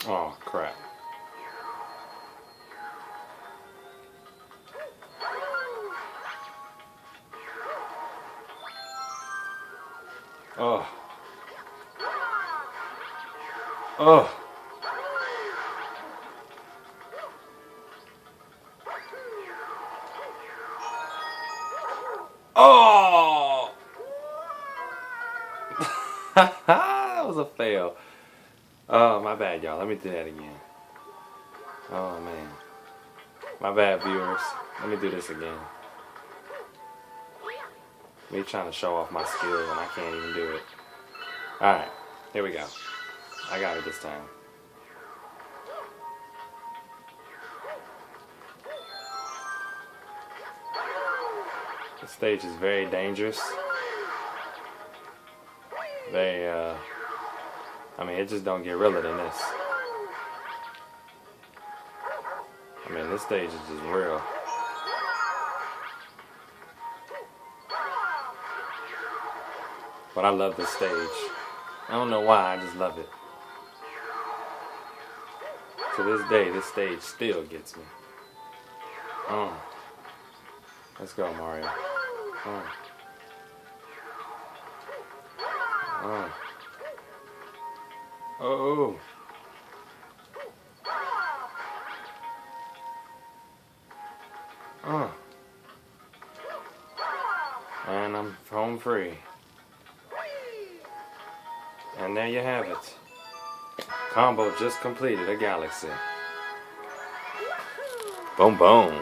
Oh, crap. Oh. Oh. Oh! That was a fail. Oh, my bad, y'all. Let me do that again. Oh, man. My bad, viewers. Let me do this again. Me trying to show off my skills and I can't even do it. Alright, here we go. I got it this time. The stage is very dangerous. I mean, it just don't get realer than this. I mean, this stage is just real. But I love this stage. I don't know why, I just love it. To this day, this stage still gets me. Let's go, Mario. Oh. And I'm home free. And there you have it. Combo just completed a galaxy. Boom, boom.